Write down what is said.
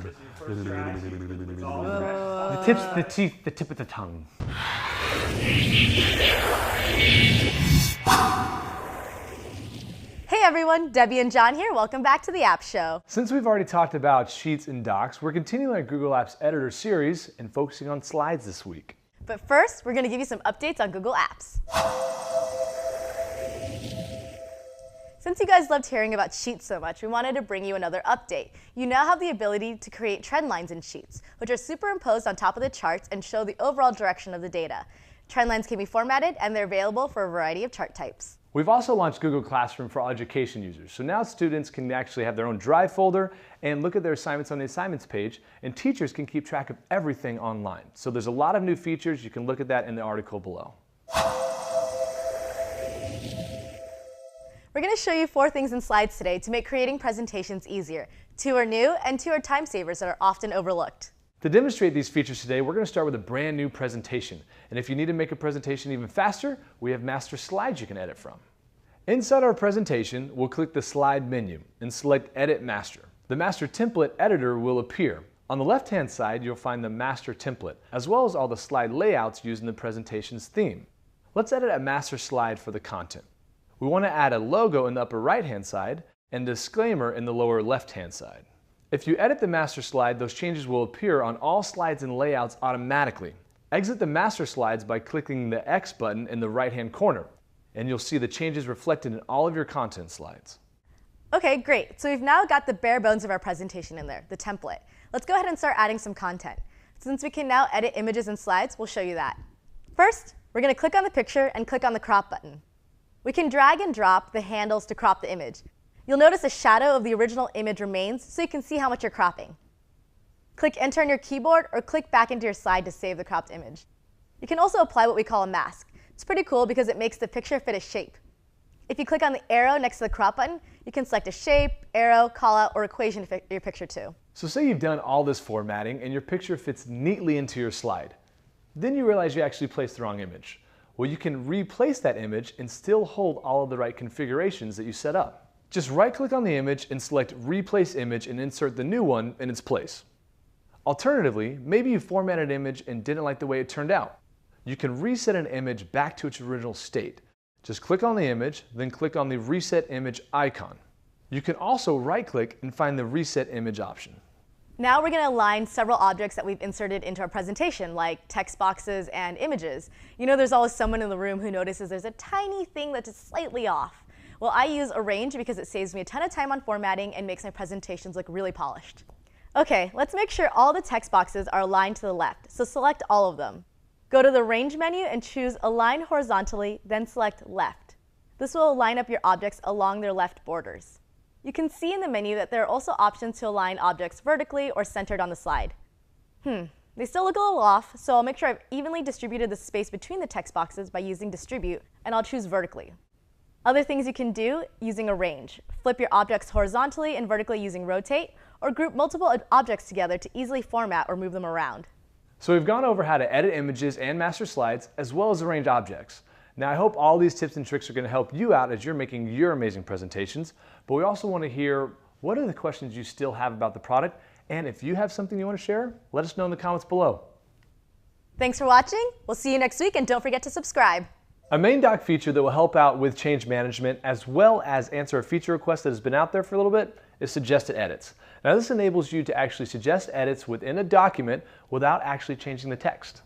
The tips, the teeth, the tip of the tongue. Hey everyone, Debbie and John here. Welcome back to the App Show. Since we've already talked about Sheets and Docs, we're continuing our Google Apps Editor series and focusing on slides this week. But first, we're going to give you some updates on Google Apps. Since you guys loved hearing about Sheets so much, we wanted to bring you another update. You now have the ability to create trend lines in Sheets, which are superimposed on top of the charts and show the overall direction of the data. Trend lines can be formatted, and they're available for a variety of chart types. We've also launched Google Classroom for all education users, so now students can actually have their own Drive folder and look at their assignments on the assignments page, and teachers can keep track of everything online. So there's a lot of new features. You can look at that in the article below. We're going to show you 4 things in slides today to make creating presentations easier. 2 are new, and 2 are time savers that are often overlooked. To demonstrate these features today, we're going to start with a brand new presentation. And if you need to make a presentation even faster, we have master slides you can edit from. Inside our presentation, we'll click the slide menu and select Edit Master. The master template editor will appear. On the left-hand side, you'll find the master template, as well as all the slide layouts used in the presentation's theme. Let's edit a master slide for the content. We want to add a logo in the upper right-hand side and a disclaimer in the lower left-hand side. If you edit the master slide, those changes will appear on all slides and layouts automatically. Exit the master slides by clicking the X button in the right-hand corner, and you'll see the changes reflected in all of your content slides. Okay, great. So we've now got the bare bones of our presentation in there, the template. Let's go ahead and start adding some content. Since we can now edit images and slides, we'll show you that. First, we're going to click on the picture and click on the crop button. We can drag and drop the handles to crop the image. You'll notice a shadow of the original image remains, so you can see how much you're cropping. Click Enter on your keyboard or click back into your slide to save the cropped image. You can also apply what we call a mask. It's pretty cool because it makes the picture fit a shape. If you click on the arrow next to the crop button, you can select a shape, arrow, callout, or equation to fit your picture to. So say you've done all this formatting and your picture fits neatly into your slide. Then you realize you actually placed the wrong image. Well, you can replace that image and still hold all of the right configurations that you set up. Just right-click on the image and select Replace Image and insert the new one in its place. Alternatively, maybe you formatted an image and didn't like the way it turned out. You can reset an image back to its original state. Just click on the image, then click on the Reset Image icon. You can also right-click and find the Reset Image option. Now we're going to align several objects that we've inserted into our presentation, like text boxes and images. You know, there's always someone in the room who notices there's a tiny thing that's just slightly off. Well, I use Arrange because it saves me a ton of time on formatting and makes my presentations look really polished. Okay, let's make sure all the text boxes are aligned to the left, so select all of them. Go to the Range menu and choose Align Horizontally, then select Left. This will line up your objects along their left borders. You can see in the menu that there are also options to align objects vertically or centered on the slide. They still look a little off, so I'll make sure I've evenly distributed the space between the text boxes by using Distribute, and I'll choose vertically. Other things you can do using Arrange: flip your objects horizontally and vertically using Rotate, or group multiple objects together to easily format or move them around. So we've gone over how to edit images and master slides, as well as arrange objects. Now I hope all these tips and tricks are going to help you out as you're making your amazing presentations, but we also want to hear what are the questions you still have about the product, and if you have something you want to share, let us know in the comments below. Thanks for watching. We'll see you next week, and don't forget to subscribe. A main doc feature that will help out with change management as well as answer a feature request that has been out there for a little bit is suggested edits. Now this enables you to actually suggest edits within a document without actually changing the text.